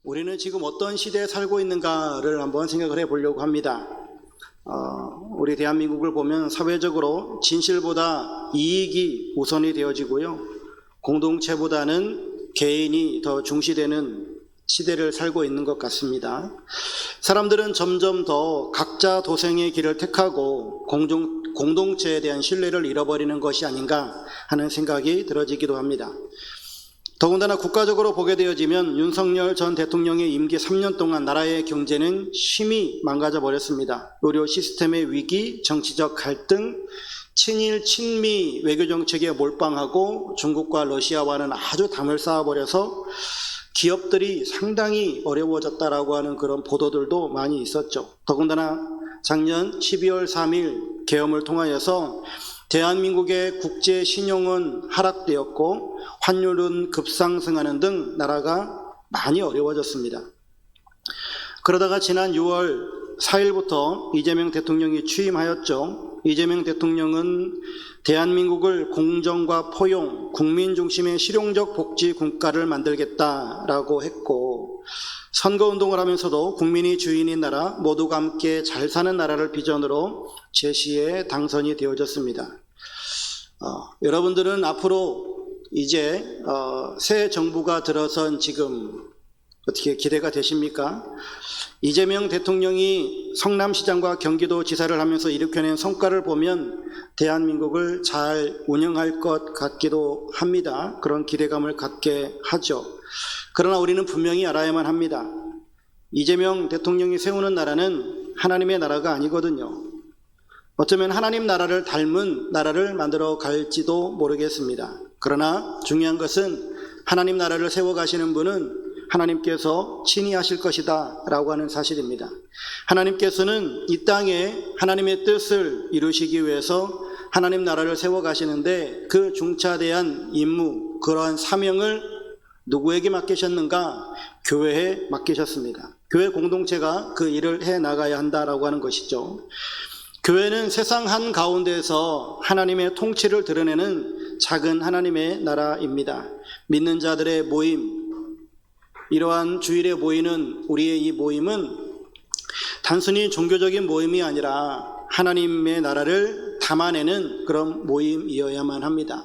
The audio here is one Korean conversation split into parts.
우리는 지금 어떤 시대에 살고 있는가를 한번 생각을 해보려고 합니다. 우리 대한민국을 보면 사회적으로 진실보다 이익이 우선이 되어지고요. 공동체보다는 개인이 더 중시되는 시대를 살고 있는 것 같습니다. 사람들은 점점 더 각자 도생의 길을 택하고 공동체에 대한 신뢰를 잃어버리는 것이 아닌가 하는 생각이 들어지기도 합니다. 더군다나 국가적으로 보게 되어지면 윤석열 전 대통령의 임기 3년 동안 나라의 경제는 심히 망가져 버렸습니다. 의료 시스템의 위기, 정치적 갈등, 친일, 친미 외교정책에 몰빵하고 중국과 러시아와는 아주 담을 쌓아버려서 기업들이 상당히 어려워졌다라고 하는 그런 보도들도 많이 있었죠. 더군다나 작년 12월 3일 계엄을 통하여서 대한민국의 국제 신용은 하락되었고 환율은 급상승하는 등 나라가 많이 어려워졌습니다. 그러다가 지난 6월 4일부터 이재명 대통령이 취임하였죠. 이재명 대통령은 대한민국을 공정과 포용, 국민 중심의 실용적 복지 국가를 만들겠다라고 했고, 선거운동을 하면서도 국민이 주인인 나라, 모두가 함께 잘 사는 나라를 비전으로 제시해 당선이 되어졌습니다. 여러분들은 앞으로 이제 새 정부가 들어선 지금 어떻게 기대가 되십니까? 이재명 대통령이 성남시장과 경기도지사를 하면서 일으켜낸 성과를 보면 대한민국을 잘 운영할 것 같기도 합니다. 그런 기대감을 갖게 하죠. 그러나 우리는 분명히 알아야만 합니다. 이재명 대통령이 세우는 나라는 하나님의 나라가 아니거든요. 어쩌면 하나님 나라를 닮은 나라를 만들어 갈지도 모르겠습니다. 그러나 중요한 것은 하나님 나라를 세워가시는 분은 하나님께서 친히 하실 것이다 라고 하는 사실입니다. 하나님께서는 이 땅에 하나님의 뜻을 이루시기 위해서 하나님 나라를 세워가시는데 그 중차대한 임무, 그러한 사명을 누구에게 맡기셨는가? 교회에 맡기셨습니다. 교회 공동체가 그 일을 해나가야 한다라고 하는 것이죠. 교회는 세상 한가운데에서 하나님의 통치를 드러내는 작은 하나님의 나라입니다. 믿는 자들의 모임, 이러한 주일에 모이는 우리의 이 모임은 단순히 종교적인 모임이 아니라 하나님의 나라를 담아내는 그런 모임이어야만 합니다.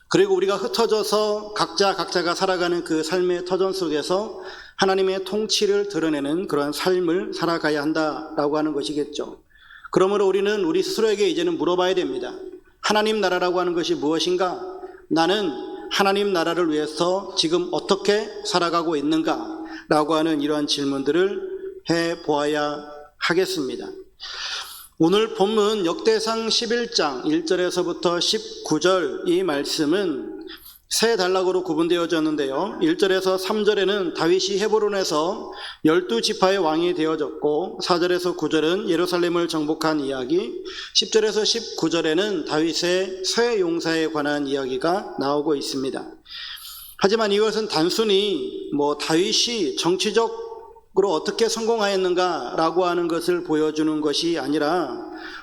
그리고 우리가 흩어져서 각자가 살아가는 그 삶의 터전 속에서 하나님의 통치를 드러내는 그런 삶을 살아가야 한다라고 하는 것이겠죠. 그러므로 우리는 우리 스스로에게 이제는 물어봐야 됩니다. 하나님 나라라고 하는 것이 무엇인가? 나는 하나님 나라를 위해서 지금 어떻게 살아가고 있는가? 라고 하는 이러한 질문들을 해보아야 하겠습니다. 오늘 본문 역대상 11장 1절에서부터 19절 이 말씀은 세 단락으로 구분되어졌는데요. 1절에서 3절에는 다윗이 헤브론에서 12지파의 왕이 되어졌고 4절에서 9절은 예루살렘을 정복한 이야기, 10절에서 19절에는 다윗의 쇠 용사에 관한 이야기가 나오고 있습니다. 하지만 이것은 단순히 다윗이 정치적으로 어떻게 성공하였는가라고 하는 것을 보여주는 것이 아니라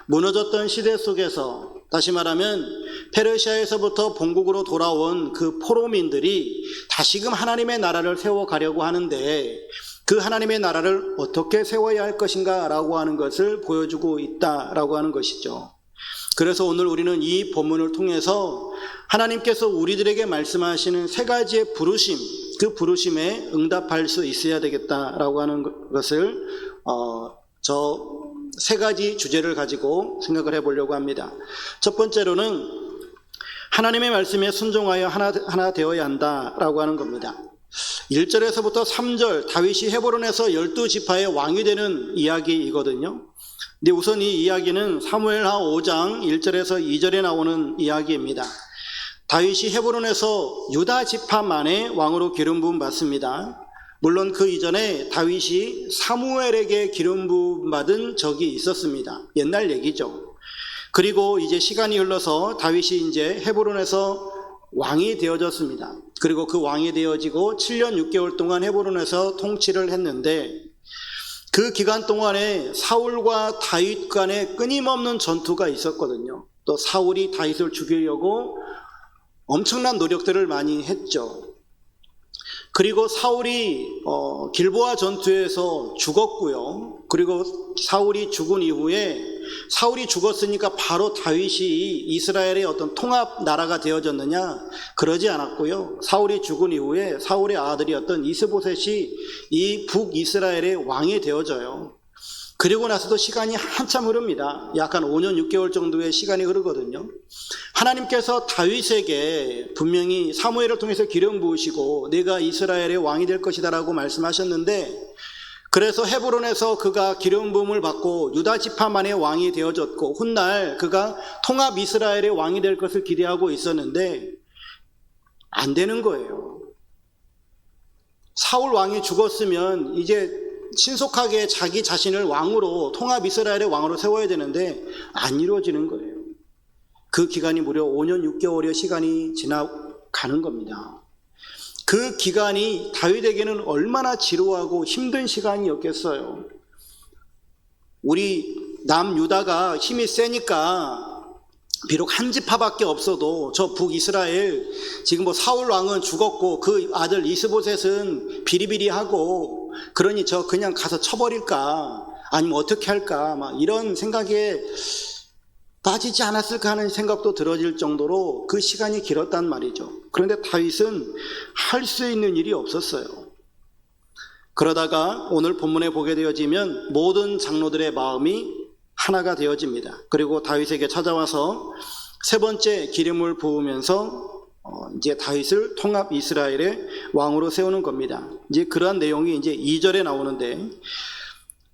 무너졌던 시대 속에서, 다시 말하면 페르시아에서부터 본국으로 돌아온 그 포로민들이 다시금 하나님의 나라를 세워가려고 하는데 그 하나님의 나라를 어떻게 세워야 할 것인가 라고 하는 것을 보여주고 있다라고 하는 것이죠. 그래서 오늘 우리는 이 본문을 통해서 하나님께서 우리들에게 말씀하시는 세 가지의 부르심, 그 부르심에 응답할 수 있어야 되겠다라고 하는 것을 저 세 가지 주제를 가지고 생각을 해보려고 합니다. 첫 번째로는 하나님의 말씀에 순종하여 하나 되어야 한다라고 하는 겁니다. 1절에서부터 3절 다윗이 헤브론에서 12지파의 왕이 되는 이야기이거든요. 근데 우선 이 이야기는 사무엘하 5장 1절에서 2절에 나오는 이야기입니다. 다윗이 헤브론에서 유다 지파만의 왕으로 기름 부음 받습니다. 물론 그 이전에 다윗이 사무엘에게 기름 부음 받은 적이 있었습니다. 옛날 얘기죠. 그리고 이제 시간이 흘러서 다윗이 이제 헤브론에서 왕이 되어졌습니다. 그리고 그 왕이 되어지고 7년 6개월 동안 헤브론에서 통치를 했는데 그 기간 동안에 사울과 다윗 간에 끊임없는 전투가 있었거든요. 또 사울이 다윗을 죽이려고 엄청난 노력들을 많이 했죠. 그리고 사울이 길보아 전투에서 죽었고요. 그리고 사울이 죽은 이후에 사울이 죽었으니까 바로 다윗이 이스라엘의 어떤 통합 나라가 되어졌느냐? 그러지 않았고요. 사울이 죽은 이후에 사울의 아들이었던 이스보셋이 이 북이스라엘의 왕이 되어져요. 그리고 나서도 시간이 한참 흐릅니다. 약 한 5년 6개월 정도의 시간이 흐르거든요. 하나님께서 다윗에게 분명히 사무엘을 통해서 기름 부으시고 내가 이스라엘의 왕이 될 것이다 라고 말씀하셨는데, 그래서 헤브론에서 그가 기름 부음을 받고 유다 지파만의 왕이 되어졌고 훗날 그가 통합 이스라엘의 왕이 될 것을 기대하고 있었는데 안 되는 거예요. 사울 왕이 죽었으면 이제 신속하게 자기 자신을 왕으로, 통합 이스라엘의 왕으로 세워야 되는데 안 이루어지는 거예요. 그 기간이 무려 5년 6개월의 시간이 지나가는 겁니다. 그 기간이 다윗에게는 얼마나 지루하고 힘든 시간이었겠어요. 우리 남유다가 힘이 세니까 비록 한 지파밖에 없어도 저 북이스라엘, 지금 사울 왕은 죽었고 그 아들 이스보셋은 비리비리하고, 그러니 저 그냥 가서 쳐버릴까, 아니면 어떻게 할까, 막 이런 생각에 빠지지 않았을까 하는 생각도 들어질 정도로 그 시간이 길었단 말이죠. 그런데 다윗은 할 수 있는 일이 없었어요. 그러다가 오늘 본문에 보게 되어지면 모든 장로들의 마음이 하나가 되어집니다. 그리고 다윗에게 찾아와서 세 번째 기름을 부으면서 이제 다윗을 통합 이스라엘의 왕으로 세우는 겁니다. 이제 그러한 내용이 이제 2절에 나오는데,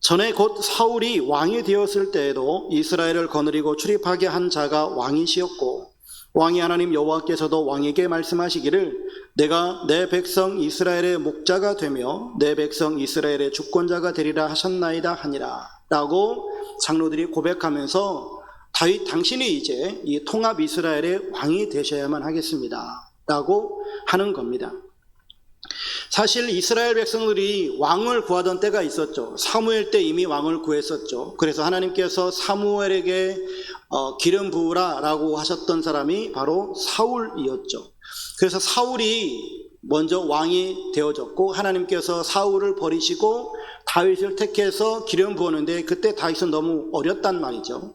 전에 곧 사울이 왕이 되었을 때에도 이스라엘을 거느리고 출입하게 한 자가 왕이시었고, 왕이 하나님 여호와께서도 왕에게 말씀하시기를 내가 내 백성 이스라엘의 목자가 되며 내 백성 이스라엘의 주권자가 되리라 하셨나이다 하니라 라고 장로들이 고백하면서, 다윗 당신이 이제 이 통합 이스라엘의 왕이 되셔야만 하겠습니다 라고 하는 겁니다. 사실 이스라엘 백성들이 왕을 구하던 때가 있었죠. 사무엘 때 이미 왕을 구했었죠. 그래서 하나님께서 사무엘에게 기름 부으라 라고 하셨던 사람이 바로 사울이었죠. 그래서 사울이 먼저 왕이 되어졌고 하나님께서 사울을 버리시고 다윗을 택해서 기름 부었는데, 그때 다윗은 너무 어렸단 말이죠.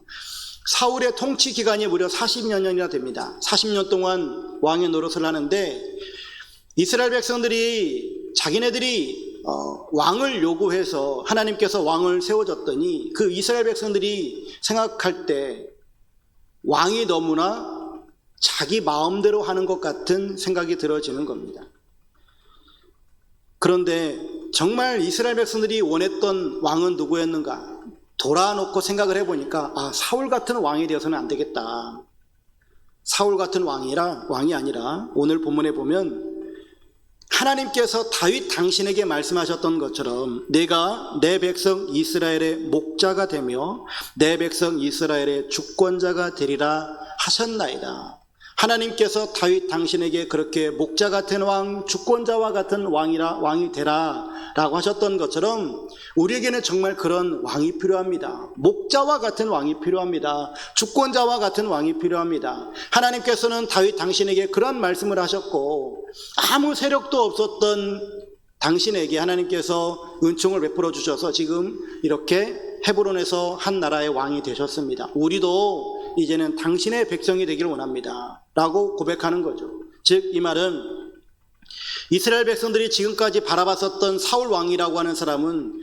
사울의 통치 기간이 무려 40여 년이나 됩니다. 40년 동안 왕의 노릇을 하는데, 이스라엘 백성들이 자기네들이 왕을 요구해서 하나님께서 왕을 세워줬더니 그 이스라엘 백성들이 생각할 때 왕이 너무나 자기 마음대로 하는 것 같은 생각이 들어지는 겁니다. 그런데 정말 이스라엘 백성들이 원했던 왕은 누구였는가? 돌아놓고 생각을 해보니까 사울 같은 왕이 되어서는 안 되겠다. 사울 같은 왕이 아니라 오늘 본문에 보면 하나님께서 다윗 당신에게 말씀하셨던 것처럼 내가 내 백성 이스라엘의 목자가 되며 내 백성 이스라엘의 주권자가 되리라 하셨나이다. 하나님께서 다윗 당신에게 그렇게 목자 같은 왕, 주권자와 같은 왕이 되라 라고 하셨던 것처럼 우리에게는 정말 그런 왕이 필요합니다. 목자와 같은 왕이 필요합니다. 주권자와 같은 왕이 필요합니다. 하나님께서는 다윗 당신에게 그런 말씀을 하셨고, 아무 세력도 없었던 당신에게 하나님께서 은총을 베풀어 주셔서 지금 이렇게 헤브론에서 한 나라의 왕이 되셨습니다. 우리도 이제는 당신의 백성이 되길 원합니다 라고 고백하는 거죠. 즉 이 말은 이스라엘 백성들이 지금까지 바라봤었던 사울 왕이라고 하는 사람은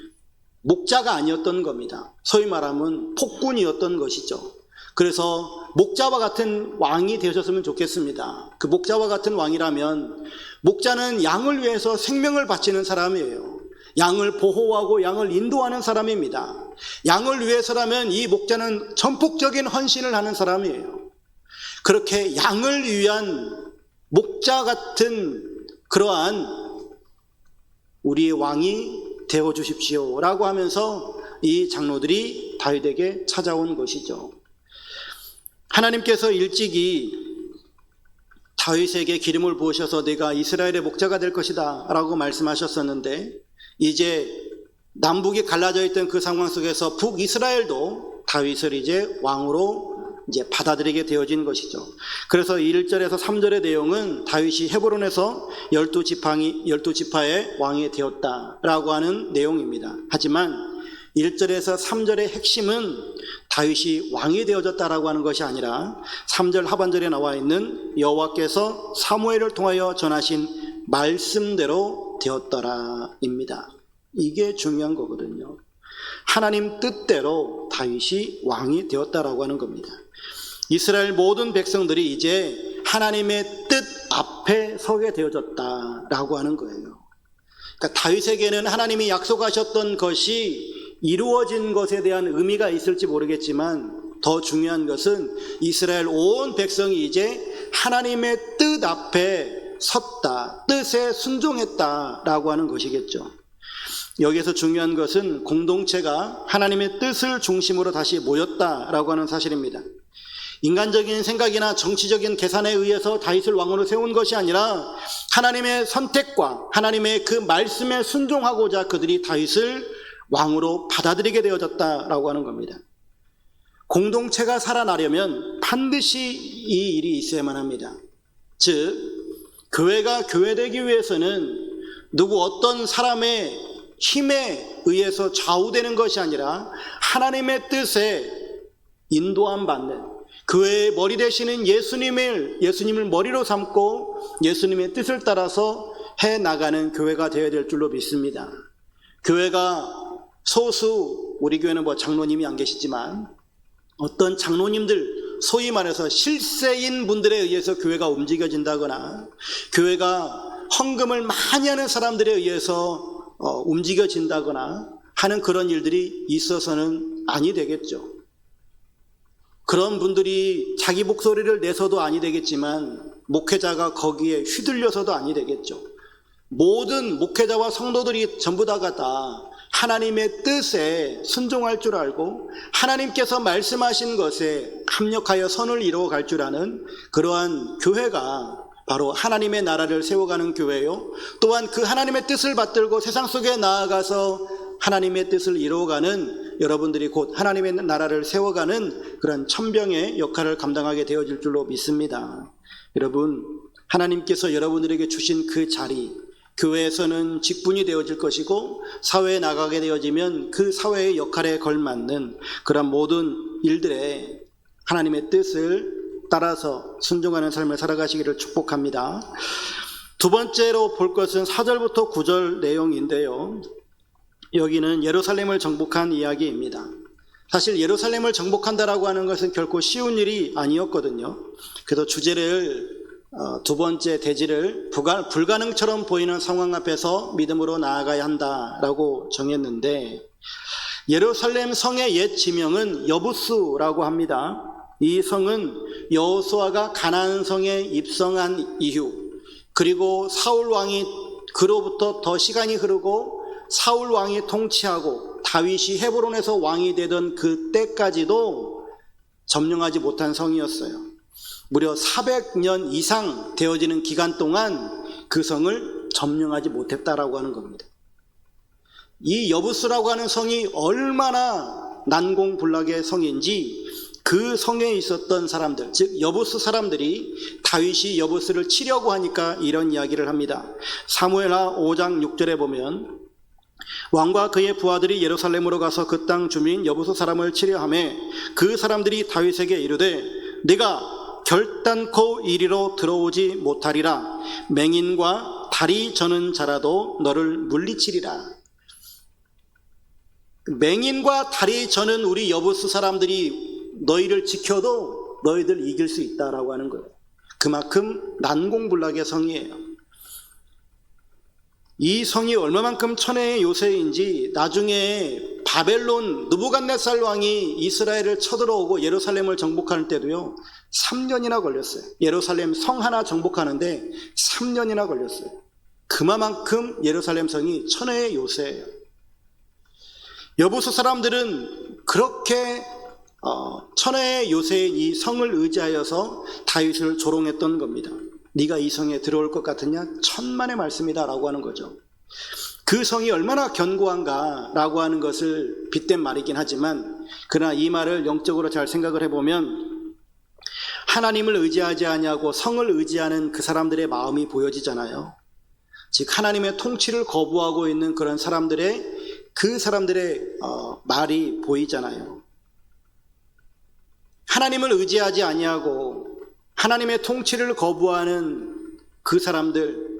목자가 아니었던 겁니다. 소위 말하면 폭군이었던 것이죠. 그래서 목자와 같은 왕이 되셨으면 좋겠습니다. 그 목자와 같은 왕이라면, 목자는 양을 위해서 생명을 바치는 사람이에요. 양을 보호하고 양을 인도하는 사람입니다. 양을 위해서라면 이 목자는 전폭적인 헌신을 하는 사람이에요. 그렇게 양을 위한 목자 같은 그러한 우리의 왕이 되어 주십시오 라고 하면서 이 장로들이 다윗에게 찾아온 것이죠. 하나님께서 일찍이 다윗에게 기름을 부으셔서 내가 이스라엘의 목자가 될 것이다 라고 말씀하셨었는데, 이제 남북이 갈라져 있던 그 상황 속에서 북이스라엘도 다윗을 이제 왕으로 이제 받아들이게 되어진 것이죠. 그래서 1절에서 3절의 내용은 다윗이 헤브론에서 12지파의 왕이 되었다라고 하는 내용입니다. 하지만 1절에서 3절의 핵심은 다윗이 왕이 되어졌다라고 하는 것이 아니라 3절 하반절에 나와 있는 여호와께서 사무엘을 통하여 전하신 말씀대로 되었더라입니다. 이게 중요한 거거든요. 하나님 뜻대로 다윗이 왕이 되었다라고 하는 겁니다. 이스라엘 모든 백성들이 이제 하나님의 뜻 앞에 서게 되어졌다라고 하는 거예요. 그러니까 다윗에게는 하나님이 약속하셨던 것이 이루어진 것에 대한 의미가 있을지 모르겠지만 더 중요한 것은 이스라엘 온 백성이 이제 하나님의 뜻 앞에 섰다, 뜻에 순종했다라고 하는 것이겠죠. 여기에서 중요한 것은 공동체가 하나님의 뜻을 중심으로 다시 모였다라고 하는 사실입니다. 인간적인 생각이나 정치적인 계산에 의해서 다윗을 왕으로 세운 것이 아니라 하나님의 선택과 하나님의 그 말씀에 순종하고자 그들이 다윗을 왕으로 받아들이게 되어졌다라고 하는 겁니다. 공동체가 살아나려면 반드시 이 일이 있어야만 합니다. 즉, 교회가 교회되기 위해서는 누구 어떤 사람의 힘에 의해서 좌우되는 것이 아니라 하나님의 뜻에 인도함 받는 교회의 머리 되시는 예수님을 머리로 삼고 예수님의 뜻을 따라서 해나가는 교회가 되어야 될 줄로 믿습니다. 교회가 소수, 우리 교회는 장로님이 안 계시지만 어떤 장로님들, 소위 말해서 실세인 분들에 의해서 교회가 움직여진다거나 교회가 헌금을 많이 하는 사람들에 의해서 움직여진다거나 하는 그런 일들이 있어서는 아니 되겠죠. 그런 분들이 자기 목소리를 내서도 아니 되겠지만 목회자가 거기에 휘둘려서도 아니 되겠죠. 모든 목회자와 성도들이 전부 다가 다 하나님의 뜻에 순종할 줄 알고 하나님께서 말씀하신 것에 합력하여 선을 이루어 갈 줄 아는 그러한 교회가 바로 하나님의 나라를 세워가는 교회요, 또한 그 하나님의 뜻을 받들고 세상 속에 나아가서 하나님의 뜻을 이루어가는 여러분들이 곧 하나님의 나라를 세워가는 그런 천병의 역할을 감당하게 되어질 줄로 믿습니다. 여러분, 하나님께서 여러분들에게 주신 그 자리, 교회에서는 직분이 되어질 것이고 사회에 나가게 되어지면 그 사회의 역할에 걸맞는 그런 모든 일들에 하나님의 뜻을 따라서 순종하는 삶을 살아가시기를 축복합니다. 두 번째로 볼 것은 4절부터 9절 내용인데요. 여기는 예루살렘을 정복한 이야기입니다. 사실 예루살렘을 정복한다라고 하는 것은 결코 쉬운 일이 아니었거든요. 그래서 주제를 두 번째 대지를 불가능처럼 보이는 상황 앞에서 믿음으로 나아가야 한다라고 정했는데, 예루살렘 성의 옛 지명은 여부스라고 합니다. 이 성은 여호수아가 가나안 성에 입성한 이후, 그리고 사울 왕이 그로부터 더 시간이 흐르고 사울 왕이 통치하고 다윗이 헤브론에서 왕이 되던 그때까지도 점령하지 못한 성이었어요. 무려 400년 이상 되어지는 기간 동안 그 성을 점령하지 못했다라고 하는 겁니다. 이 여부스라고 하는 성이 얼마나 난공불락의 성인지 그 성에 있었던 사람들, 즉 여부스 사람들이 다윗이 여부스를 치려고 하니까 이런 이야기를 합니다. 사무엘하 5장 6절에 보면 왕과 그의 부하들이 예루살렘으로 가서 그 땅 주민 여부스 사람을 치려 하매 그 사람들이 다윗에게 이르되 네가 결단코 이리로 들어오지 못하리라. 맹인과 다리 저는 자라도 너를 물리치리라. 맹인과 다리 저는 우리 여부스 사람들이 너희를 지켜도 너희들 이길 수 있다라고 하는 거예요. 그만큼 난공불락의 성이에요. 이 성이 얼마만큼 천혜의 요새인지 나중에 바벨론 느부갓네살 왕이 이스라엘을 쳐들어오고 예루살렘을 정복할 때도요 3년이나 걸렸어요. 예루살렘 성 하나 정복하는데 3년이나 걸렸어요. 그만큼 예루살렘 성이 천혜의 요새예요. 여부스 사람들은 그렇게 천혜의 요새인 이 성을 의지하여서 다윗을 조롱했던 겁니다. 네가 이 성에 들어올 것 같으냐? 천만의 말씀이다 라고 하는 거죠. 그 성이 얼마나 견고한가 라고 하는 것을 빗댄 말이긴 하지만, 그러나 이 말을 영적으로 잘 생각을 해보면 하나님을 의지하지 아니하고 성을 의지하는 그 사람들의 마음이 보여지잖아요. 즉 하나님의 통치를 거부하고 있는 그런 그 사람들의 말이 보이잖아요. 하나님을 의지하지 아니하고 하나님의 통치를 거부하는 그 사람들,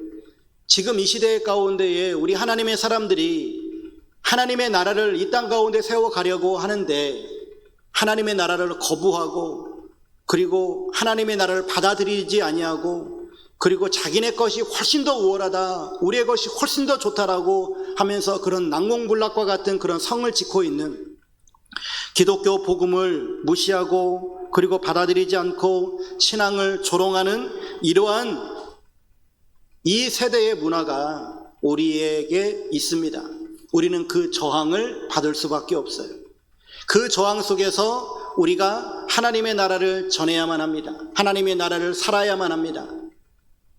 지금 이 시대 가운데에 우리 하나님의 사람들이 하나님의 나라를 이 땅 가운데 세워가려고 하는데 하나님의 나라를 거부하고 그리고 하나님의 나라를 받아들이지 아니하고 그리고 자기네 것이 훨씬 더 우월하다, 우리의 것이 훨씬 더 좋다라고 하면서 그런 난공불락과 같은 그런 성을 짓고 있는, 기독교 복음을 무시하고 그리고 받아들이지 않고 신앙을 조롱하는 이러한 이 세대의 문화가 우리에게 있습니다. 우리는 그 저항을 받을 수밖에 없어요. 그 저항 속에서 우리가 하나님의 나라를 전해야만 합니다. 하나님의 나라를 살아야만 합니다.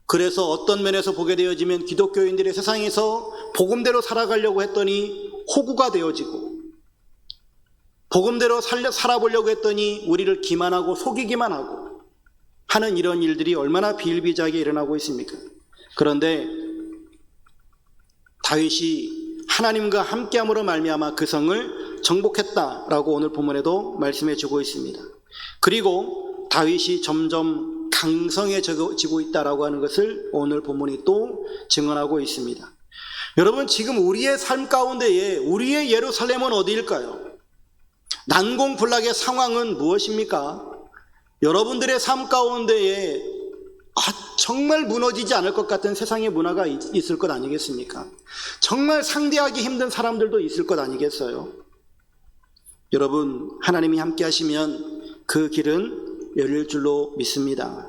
그래서 어떤 면에서 보게 되어지면 기독교인들의 세상에서 복음대로 살아가려고 했더니 호구가 되어지고, 복음대로 살아보려고 했더니 우리를 기만하고 속이기만 하고 하는 이런 일들이 얼마나 비일비재하게 일어나고 있습니까? 그런데 다윗이 하나님과 함께함으로 말미암아 그 성을 정복했다라고 오늘 본문에도 말씀해 주고 있습니다. 그리고 다윗이 점점 강성해지고 있다라고 하는 것을 오늘 본문이 또 증언하고 있습니다. 여러분, 지금 우리의 삶 가운데에 우리의 예루살렘은 어디일까요? 난공불락의 상황은 무엇입니까? 여러분들의 삶 가운데에 정말 무너지지 않을 것 같은 세상의 문화가 있을 것 아니겠습니까? 정말 상대하기 힘든 사람들도 있을 것 아니겠어요? 여러분, 하나님이 함께 하시면 그 길은 열릴 줄로 믿습니다.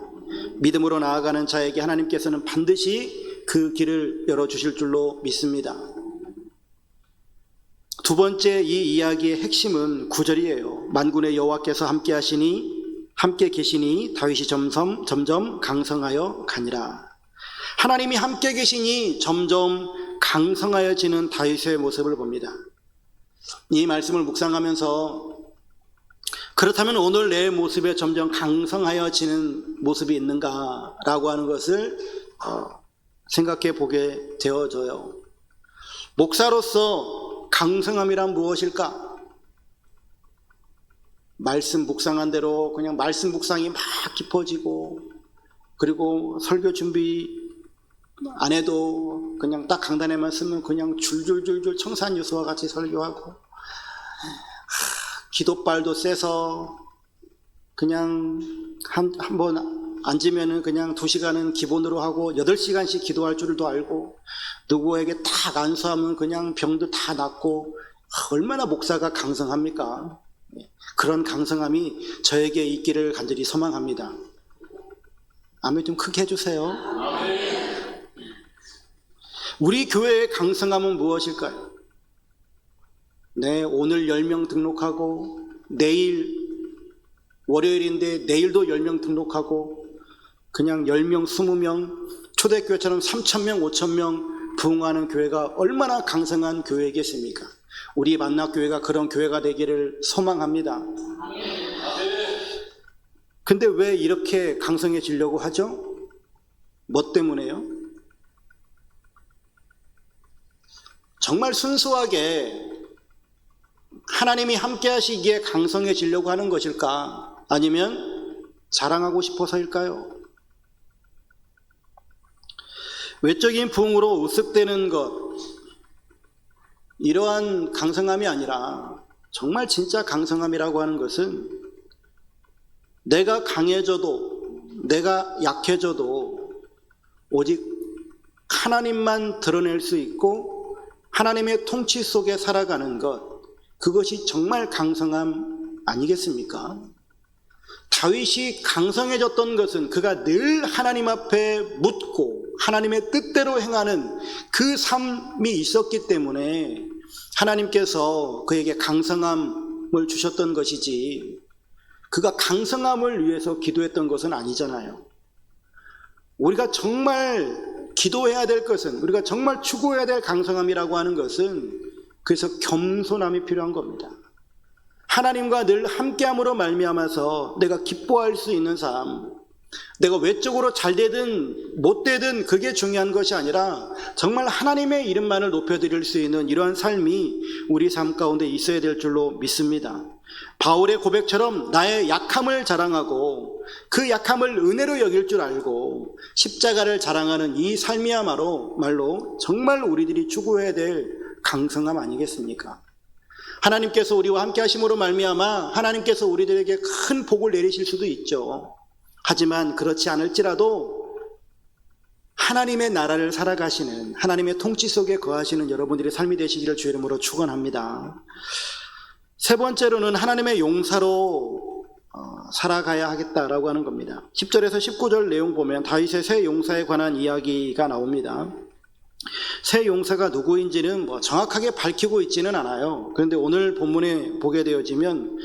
믿음으로 나아가는 자에게 하나님께서는 반드시 그 길을 열어주실 줄로 믿습니다. 두 번째 이 이야기의 핵심은 9절이에요. 만군의 여호와께서 함께 계시니 다윗이 점점 강성하여 가니라. 하나님이 함께 계시니 점점 강성하여지는 다윗의 모습을 봅니다. 이 말씀을 묵상하면서 그렇다면 오늘 내 모습에 점점 강성하여지는 모습이 있는가라고 하는 것을 생각해 보게 되어져요. 목사로서 강성함이란 무엇일까? 말씀 묵상한 대로 그냥 말씀 묵상이 막 깊어지고, 그리고 설교 준비 안 해도 그냥 딱 강단에만 쓰면 그냥 줄줄줄줄 청산유수와 같이 설교하고, 기도발도 세서 그냥 한 번 앉으면은 그냥 2시간은 기본으로 하고 8시간씩 기도할 줄도 알고, 누구에게 딱 안수하면 그냥 병도 다 낫고, 얼마나 목사가 강성합니까? 그런 강성함이 저에게 있기를 간절히 소망합니다. 아멘 좀 크게 해주세요. 우리 교회의 강성함은 무엇일까요? 네, 오늘 10명 등록하고 내일 월요일인데 내일도 10명 등록하고 그냥 10명, 20명 초대교회처럼 3,000명, 5,000명 부흥하는 교회가 얼마나 강성한 교회겠습니까? 우리 만납교회가 그런 교회가 되기를 소망합니다. 근데 왜 이렇게 강성해지려고 하죠? 뭐 때문에요? 정말 순수하게 하나님이 함께 하시기에 강성해지려고 하는 것일까? 아니면 자랑하고 싶어서일까요? 외적인 부흥으로 우습되는 것, 이러한 강성함이 아니라 정말 진짜 강성함이라고 하는 것은 내가 강해져도 내가 약해져도 오직 하나님만 드러낼 수 있고 하나님의 통치 속에 살아가는 것, 그것이 정말 강성함 아니겠습니까? 다윗이 강성해졌던 것은 그가 늘 하나님 앞에 묻고 하나님의 뜻대로 행하는 그 삶이 있었기 때문에 하나님께서 그에게 강성함을 주셨던 것이지, 그가 강성함을 위해서 기도했던 것은 아니잖아요. 우리가 정말 기도해야 될 것은, 우리가 정말 추구해야 될 강성함이라고 하는 것은 그래서 겸손함이 필요한 겁니다. 하나님과 늘 함께함으로 말미암아서 내가 기뻐할 수 있는 삶, 내가 외적으로 잘 되든 못 되든 그게 중요한 것이 아니라 정말 하나님의 이름만을 높여드릴 수 있는 이러한 삶이 우리 삶 가운데 있어야 될 줄로 믿습니다. 바울의 고백처럼 나의 약함을 자랑하고 그 약함을 은혜로 여길 줄 알고 십자가를 자랑하는 이 삶이야말로 말로 정말 우리들이 추구해야 될 강성함 아니겠습니까? 하나님께서 우리와 함께 하심으로 말미암아 하나님께서 우리들에게 큰 복을 내리실 수도 있죠. 하지만 그렇지 않을지라도 하나님의 나라를 살아가시는, 하나님의 통치 속에 거하시는 여러분들의 삶이 되시기를 주의 이름으로 축원합니다. 세 번째로는 하나님의 용사로 살아가야 하겠다라고 하는 겁니다. 10절에서 19절 내용 보면 다윗의 새 용사에 관한 이야기가 나옵니다. 새 용사가 누구인지는 정확하게 밝히고 있지는 않아요. 그런데 오늘 본문에 보게 되어지면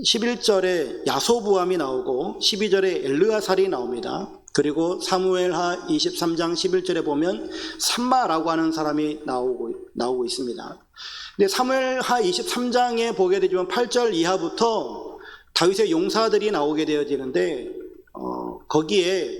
11절에 야소부암이 나오고 12절에 엘르아살이 나옵니다. 그리고 사무엘하 23장 11절에 보면 삼마라고 하는 사람이 나오고 있습니다. 근데 사무엘하 23장에 보게 되지만 8절 이하부터 다윗의 용사들이 나오게 되어지는데 거기에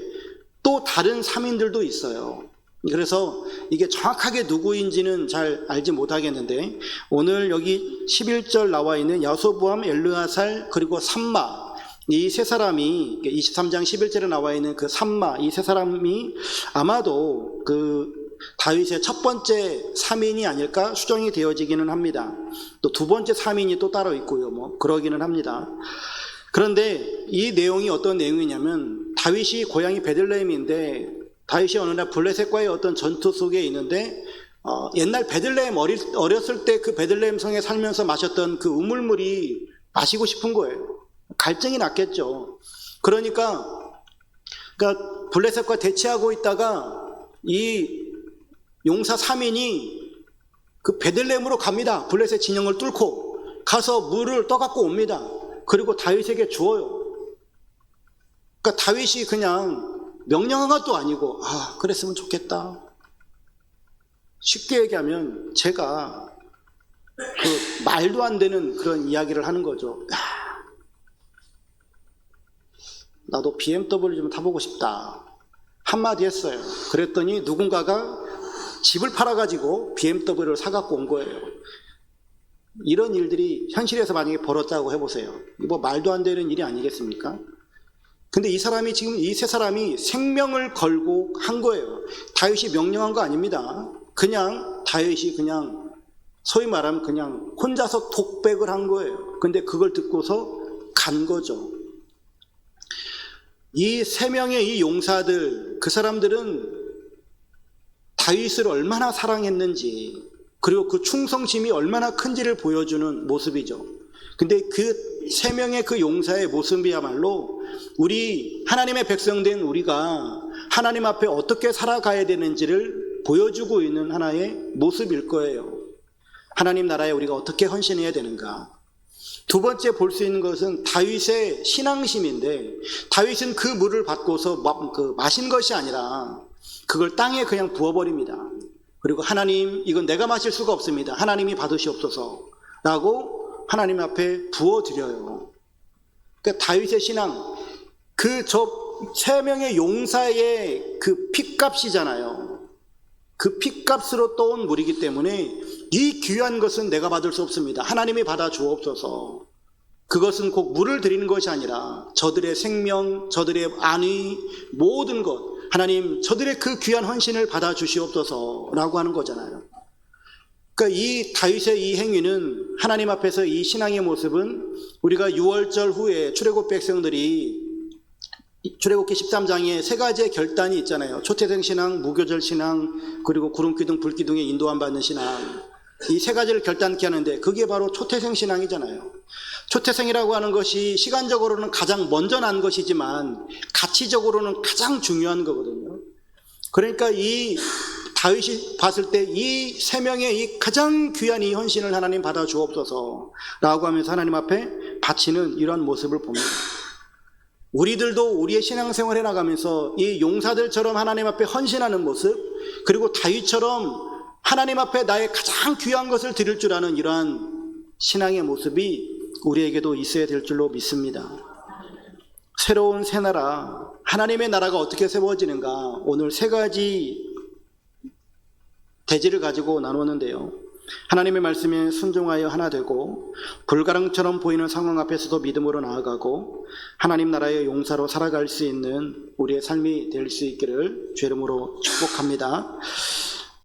또 다른 3인들도 있어요. 그래서 이게 정확하게 누구인지는 잘 알지 못하겠는데 오늘 여기 11절 나와 있는 야소부암, 엘르아살 그리고 삼마, 이 세 사람이 23장 11절에 나와 있는 그 삼마, 이 세 사람이 아마도 그 다윗의 첫 번째 3인이 아닐까 수정이 되어지기는 합니다. 또 두 번째 3인이 또 따로 있고요. 그러기는 합니다. 그런데 이 내용이 어떤 내용이냐면 다윗이 고향이 베들레헴인데 다윗이 어느 날 블레셋과의 어떤 전투 속에 있는데 옛날 베들레헴 어렸을 때 그 베들레헴 성에 살면서 마셨던 그 우물물이 마시고 싶은 거예요. 갈증이 났겠죠. 그러니까 블레셋과 대치하고 있다가 이 용사 3인이 그 베들레헴으로 갑니다. 블레셋 진영을 뚫고 가서 물을 떠갖고 옵니다. 그리고 다윗에게 주어요. 그러니까 다윗이 그냥 명령한 것도 아니고 그랬으면 좋겠다. 쉽게 얘기하면 제가 그 말도 안 되는 그런 이야기를 하는 거죠. 나도 BMW 좀 타보고 싶다 한마디 했어요. 그랬더니 누군가가 집을 팔아가지고 BMW를 사갖고 온 거예요. 이런 일들이 현실에서 만약에 벌어졌다고 해보세요. 이거 말도 안 되는 일이 아니겠습니까? 근데 이 사람이 지금 이 세 사람이 생명을 걸고 한 거예요. 다윗이 명령한 거 아닙니다. 그냥 다윗이 그냥 소위 말하면 그냥 혼자서 독백을 한 거예요. 근데 그걸 듣고서 간 거죠. 이 세 명의 이 용사들, 그 사람들은 다윗을 얼마나 사랑했는지 그리고 그 충성심이 얼마나 큰지를 보여주는 모습이죠. 근데 그 세 명의 그 용사의 모습이야말로 우리 하나님의 백성된 우리가 하나님 앞에 어떻게 살아가야 되는지를 보여주고 있는 하나의 모습일 거예요. 하나님 나라에 우리가 어떻게 헌신해야 되는가. 두 번째 볼 수 있는 것은 다윗의 신앙심인데 다윗은 그 물을 받고서 마신 것이 아니라 그걸 땅에 그냥 부어버립니다. 그리고 하나님 이건 내가 마실 수가 없습니다. 하나님이 받으시옵소서 라고 하나님 앞에 부어드려요. 그러니까 다윗의 신앙, 세 명의 용사의 그 핏값이잖아요. 그 핏값으로 떠온 물이기 때문에 이 귀한 것은 내가 받을 수 없습니다. 하나님이 받아 주옵소서. 그것은 꼭 물을 드리는 것이 아니라 저들의 생명, 저들의 안위, 모든 것, 하나님 저들의 그 귀한 헌신을 받아 주시옵소서라고 하는 거잖아요. 그러니까 이 다윗의 이 행위는 하나님 앞에서 이 신앙의 모습은 우리가 6월절 후에 출애굽 백성들이 출애굽기 13장에 세 가지의 결단이 있잖아요. 초태생 신앙, 무교절 신앙, 그리고 구름기둥, 불기둥에 인도함 받는 신앙. 이 세 가지를 결단케 하는데 그게 바로 초태생 신앙이잖아요. 초태생이라고 하는 것이 시간적으로는 가장 먼저 난 것이지만 가치적으로는 가장 중요한 거거든요. 그러니까 이 다윗이 봤을 때 이 세 명의 이 가장 귀한 이 헌신을 하나님 받아 주옵소서라고 하면서 하나님 앞에 바치는 이러한 모습을 봅니다. 우리들도 우리의 신앙생활 해나가면서 이 용사들처럼 하나님 앞에 헌신하는 모습, 그리고 다윗처럼 하나님 앞에 나의 가장 귀한 것을 드릴 줄 아는 이러한 신앙의 모습이 우리에게도 있어야 될 줄로 믿습니다. 새로운 새 나라, 하나님의 나라가 어떻게 세워지는가, 오늘 세 가지 대지를 가지고 나누는데요. 하나님의 말씀에 순종하여 하나 되고, 불가능처럼 보이는 상황 앞에서도 믿음으로 나아가고, 하나님 나라의 용사로 살아갈 수 있는 우리의 삶이 될 수 있기를 주의 이름으로 축복합니다.